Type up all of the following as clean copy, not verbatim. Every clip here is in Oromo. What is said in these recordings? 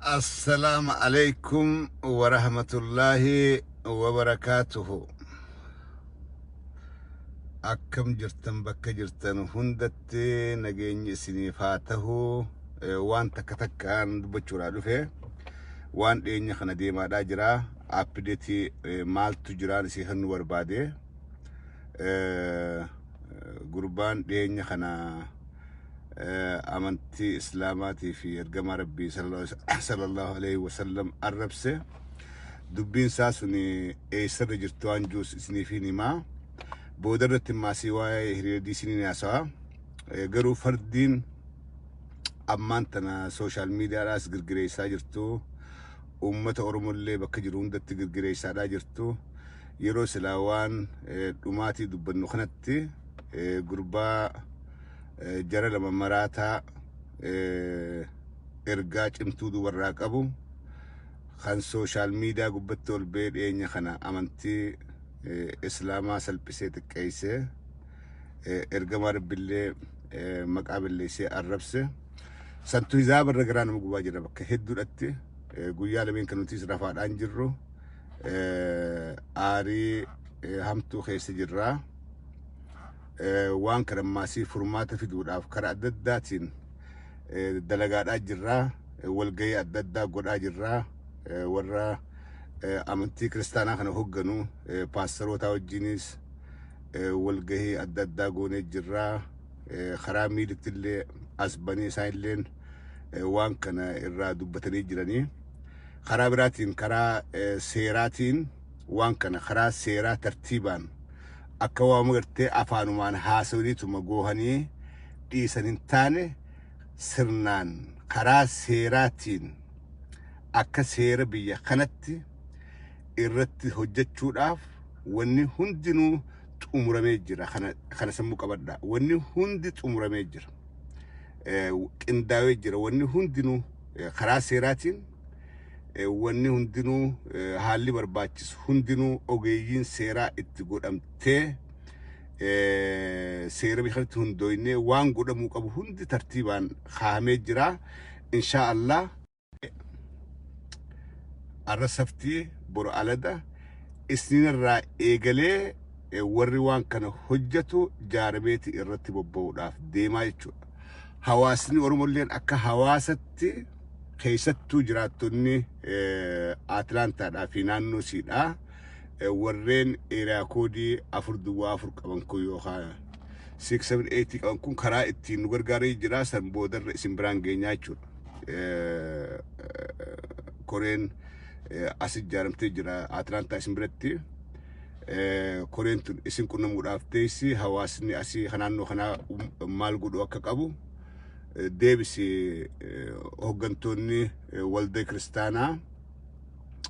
السلام عليكم ورحمة الله وبركاته. أكم جرتن بك جرتن هندت نجيني سنيفاته وان تكتكان بچورا دفه وان ديني خنا ديما داجرا أبديتي مال تجران سيهن ورباده قربان ديني خنا أمنتي إسلاماتي في إرجام ربي صلى الله عليه وسلم الربسة دبين ساسوني سر جرتوان جوس سنيفيني ما بودرت ما سواي هريدي سنين ياسوا جرو فردين أمانتنا سوشيال ميديا راس غرغري ساجرتو أمة أورمولي بكجرون دت غرغري ساجرتو يرو سلاوان دوماتي دبن خنتي غربا جرى لما مراتا إرجاج امتودو وراقبو خان سوشيال ميديا قبتو البيت إيني خنا أمنتي إسلاما سلبسيت كيسة إرجام رب اللي مقابل اللي سي الربسة سنتو إذا برجران مقواجر بك هدو لتي قويا لمن كانوا تيسرفات أنجرو آري همتو خيس جرا وان كرماسي فرمات في دور أفكار الداتين دلقات أجرا والجاي الددا قد أجرا ورا أمنتي كريستانا خنا هجنو باسترو تاو جينيس والجاي الددا قون أجرا خرامي لتلي أسباني سايلين وان كنا الرادو بتني جراني خرابراتين كرا سيراتين وان كنا خرا سيرا ترتيبان أكوا مغرتي أفانومان هاسوني تمجوهني ديسنتاني سرنان كرا سيراتين أكا سير بيا خنتي إرتي هجت شوراف وني هندنو تأمر ميجرا خنا سموك أبدا وني هندي تأمر ميجرا إن داويجرا وني هندنو كرا سيراتين wanni hundinuu haalli barbaachisu hundinuu ogeeyyiin seeraa itti godhamtee seera biratti hundoyne waan godhamuu qabu hundi tartiibaan kaa'amee jira insha Allah arrasaftii bor alada isninirraa eegalee warri waan kana hojjetu jaarabeeti irratti bobba'uudhaaf deemaa jechuudha hawaasni oromolleen akka hawaasatti كيستو جراتوني أتلانتا دا في نانو سيدا ورين إيراكودي أفردو وافر كبانكو يوخا 678 كبانكو كرا اتين نغرغاري جراسا بودر رئيسين برانجي نياتشو كورين أسيد جارمتي جرا أتلانتا اسمبرتي كورين تون اسم كنا مرافتيسي هواسني أسي خنانو خنا مالغود وكاكابو ديبسي هوغنتوني والدي كريستانا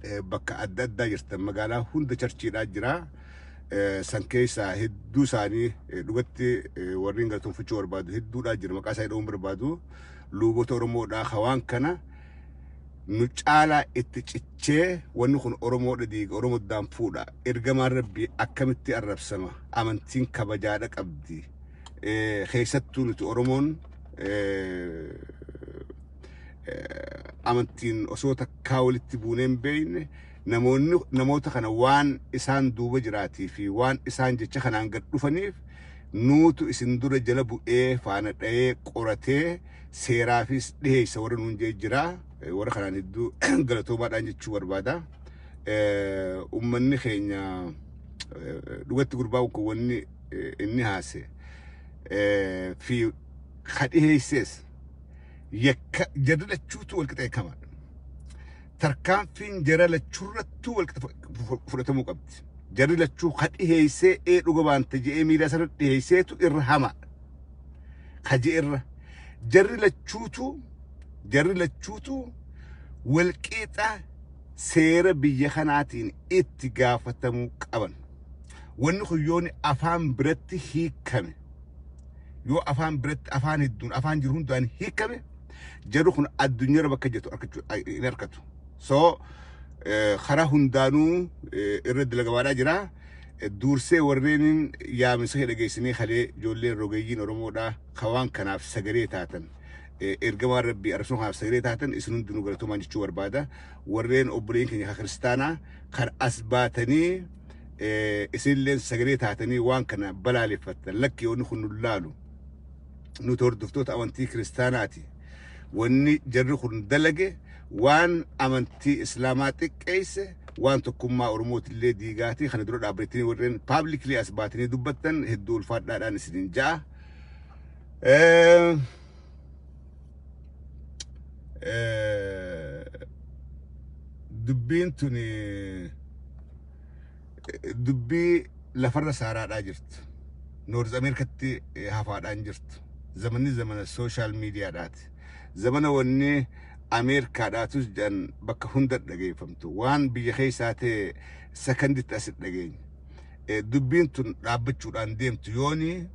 بكا أددا يرتم مقالا هند چرچيرا جرا سنكيسا هدو ساني لغتي ورينغتون فچو وربادو هدو دا جرا مقاسا يدوم بربادو لوغو تورمو دا خوان كنا نچالا اتچچه ونخون أورمو دا ديگ أورمو دام فودا إرغمان ربي أكامتي الرب سما أمنتين كبجادك أبدي خيستو نتو أورمون أمانتين أصوات كاولت بونين بين نموت خنا وان إسان دوبة جراتي في وان إسان جتش خنا انقد رفنيف نوتو إسان دور جلبو فانا قراتي سيرافيس ليه سورن ونجي جرا ورا خنا ندو غلطو بعد أنجي تشور بعدا أمني خينا لغت قرباو كوني إني هاسي في خديه سيس يك جرلا تشوتو والكتاي كمان تركان فين جرلا تشورتو والكتاي فرتمو قبت جرلا تشو خديه سي لغبان تجي ميلا سر ديه سيتو إرهما خجي جرلا تشوتو والكيتا سير بيخناتين اتقافتمو قبن ونخو يوني أفهم برتي هي كمي يو أفان برت أفان الدون أفان جرهون دوان هيكمه جرهون الدنيا ربك جتو نركتو خراهون دانو الرد لجوارا جرا دورسي ورين يا مسخ لجيسني خلي جولين روجيين ورمودا خوان كناف سجري تاتن ergama rabbi arsuun haaf sagalee taatan isin hundinuu galatooma jechuu barbaada warreen obboleen keenya kiristaanaa kan as baatanii isinilleen sagalee taatanii waan kana balaaleffatan lakki yoonni kun nullaalu nuti hordoftoota amantii kiristaanaati wanni jarri kun dalage waan amantii islaamaa xiqqeesse waan tokkummaa oromootillee diigaati kana dura dhaabbatanii warreen publicly as baatanii dubbattan hedduu ulfaadhaadhaan isinin ja'a. Dubbiin tuni dubbii lafarra saaraadhaa jirtu. Noorz Ameerikatti hafaadhaan jirtu. Zamanni zamana social mediaadhaati. Zamana wanni Ameerikaadhaatus jedhan bakka hunda dhageeffamtu. Waan biyya keessaa ta'e sekonditti asit dhageenya. Dubbiin tun dhaabbachuudhaan deemtu yooni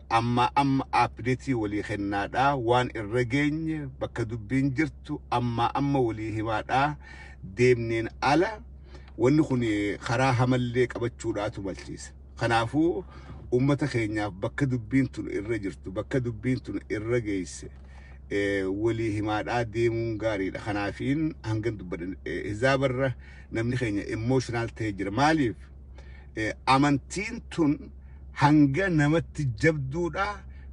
amma update walii kennaadhaa waan irra geenye bakka dubbiin jirtu amma walii himaadhaa deemneen ala wanni kun karaa hamallee qabachuudhaatu malchiisa. Kanaafuu ummata keenyaaf bakka dubbiin tun irra jirtu bakka dubbiin tun irra geesse walii himaadhaa deemuun gaariidha. Kanaafiin hangan dubbadhan hizaabarra namni keenya emotional ta'ee jira. Maaliif amantiin tun hanga namatti jabduudha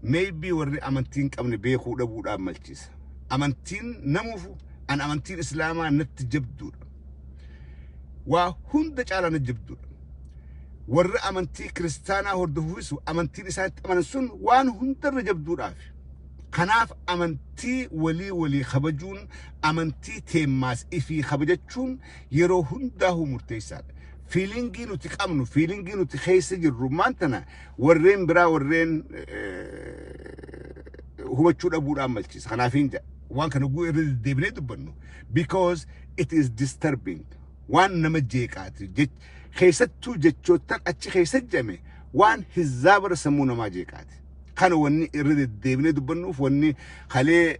maybe warri amantiin qabne beekuu dhabuudhaan malchiisa. Amantiin namuufu an amantiin islaamaa natti jabduudha. Waa hunda caalaa natti jabduudha. Warri amantii kiristaanaa hordofuusu amantiin isaanitti amanan sun waan hundarra jabduudhaaf. Kanaaf amantii walii kabajuun amantii teemmaas ifii kabajachuun yeroo hundaa'uu murteessaadha. Feelingii nuti qabnu feelingii nuti keessa jirru maantana warreen biraa warreen hubachuu dhabuudhaan malchiisa. Kanaafiin waan kana irra deebinee dubbannu because it is disturbing waan nama jeeqaati keessattuu jechoottan achi keessa jame waan hizaabara sammuu namaa jeeqaati. Kana wanni irra deebinee dubbannuuf wanni halee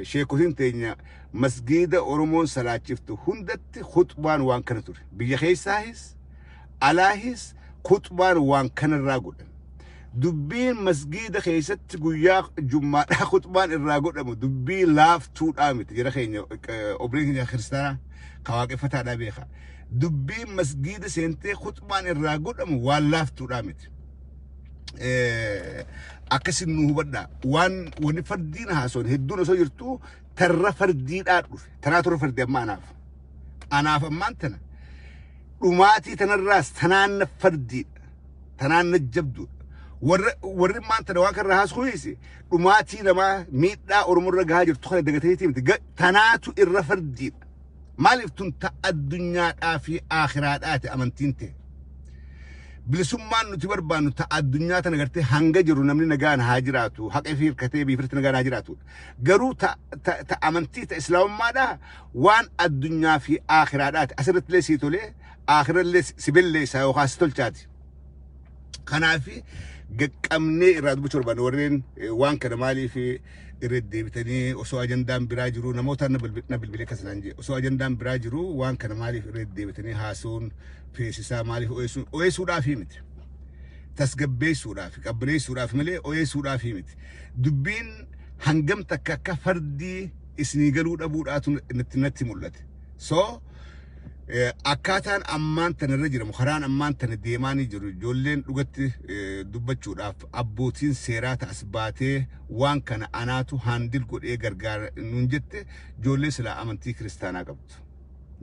sheekotiin teenya masgiida Oromoon salaachiftu hundatti khutbaan waan kana ture. Biyya keessaahis alaahis khutbaan waan kanarraa godhan. Dubbiin masgiida keessatti guyyaa jummaadhaa khutbaan irraa godhamu dubbii laaftuudhaa miti. Jara keenya obboleen keenya kiristaanaa ka waaqeffataadhaa beeka. Dubbiin masgiida seentee khutbaan irraa godhamu waan laaftuudhaa miti. Akkasin nu hubadhaa waan wanni fardiin haasoon hedduun osoo jirtu tarra fardiidhaa dhufe. Tanaa turre fardii amma anaaf ammaan tana dhumaatii tanarraas tanaanna fardiidha. Tanaanna jabduudha. Warri ammaan tana waan kanarraa haaskuuyise dhumaatii namaa miidhaa Oromorra gahaa jirtu kana dagateetii miti. Tanaatu irra fardiidha. Maaliif tun ta addunyaadhaa fi aakhiraadhaati amantiin ta'e. Bilisummaan nuti barbaannu ta addunyaa tana gartee hanga jiru namni nagaan haa jiraatu haqa fi hirkatee biifirti nagaan haa jiraatu. Garuu ta amantii ta islaamummaadhaa waan addunyaa fi aakhiraadhaati. Asirratti illee sii tolee aakhirallee sibillee isaa yookaan si tolchaati. Kanaafi gaqqabnee irraa dubbachuu barbaanna warreen waan kana maaliif irra deebitanii osoo ajandaan biraa jiru namoota na bilbilee kasalaan jee osoo ajandaan biraa jiru waan kana maaliif irra deebitanii haasuun feesisaa maaliif oyeessuudhaaf miti. Tasgabbeessuudhaaf qabbaneessuudhaaf malee oyeessuudhaaf miti. Dubbiin hangam takka akka fardii isinii galuu dhabuudhaatu natti mul'ate. So akkaataan ammaan tanarra jiramu karaan ammaan tana deemaanii jiru ijoolleen dhugatti dubbachuudhaaf abbootiin seeraa ta'as baatee waan kana anaatu handil godhee gargaara nuun jette ijoollee silaa amantii kiristaanaa qabdu.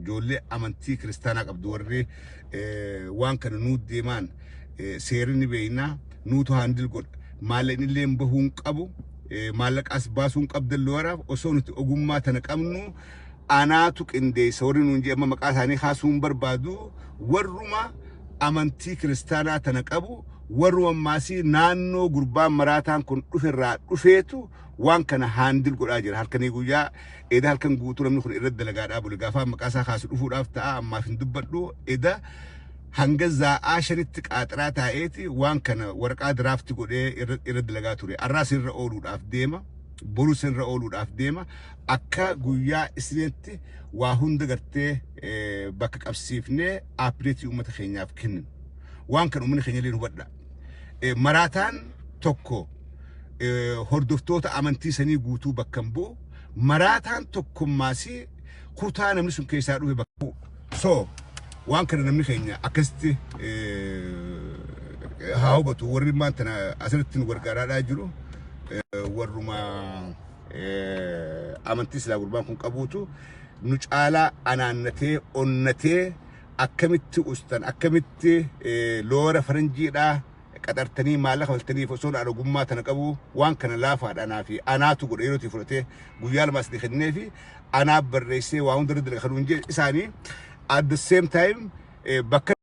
Ijoollee amantii kiristaanaa qabdu warri waan kana nuut deemaan seerri beeynaa nuutu handil godha. Maallaqni illee bahuun qabu maallaqaas baasuun qabdan loораaf osoo nuti ogummaa tana qabnu anaatu qindeessa warri nuun jee amma maqaa isaanii haasuun barbaadu warruma amantii kiristaanaa tana qabu warruma maasii naannoo gurbaan maraataan kun dhuferraa dhufeetu waan kana handil godhaa jira. Halkanii guyyaa eda halkan guutuu namni kun irra dalagaadhaa bulu gaafa maqaa isaa haasu dhufuudhaaf ta'a ammaaf hin dubbadhu eda hanga zaa'aa shanitti qaaxiraa taa'eeti waan kana waraqaa diraafti godhee irra dalagaa ture. Arraas irra ooluudhaaf deema. Borus irra ooluudhaaf deema. Akka guyyaa isinitti waa hunda gartee bakka qabsiifnee aapireetii uummata keenyaaf kennin. Waan kan uummanni keenya illee hubadha. Maraataan tokko hordoftoota amantii sanii guutuu bakka hin bu'u maraataan tokkummaasii kutaa namni sun keessaa dhufe bakka bu'u. So waan kana namni keenya akkasitti haa hubatu warri maanta asirratti nu gargaaraadhaa jiru warruma amantii silaa gurbaan kun qabuutu nu caalaa anaannatee onnatee akkamitti ustan akkamitti loora faranjiidhaa qaxartanii maallaqa faltanii osoo arogummaa tana qabu waan kana laafaadhaanaa fi anaatu godhe yeroo itti fudhatee guyyaa lamas kennee fi anaaf barreessee waa hunda dalaga kan isaanii at the same time bakka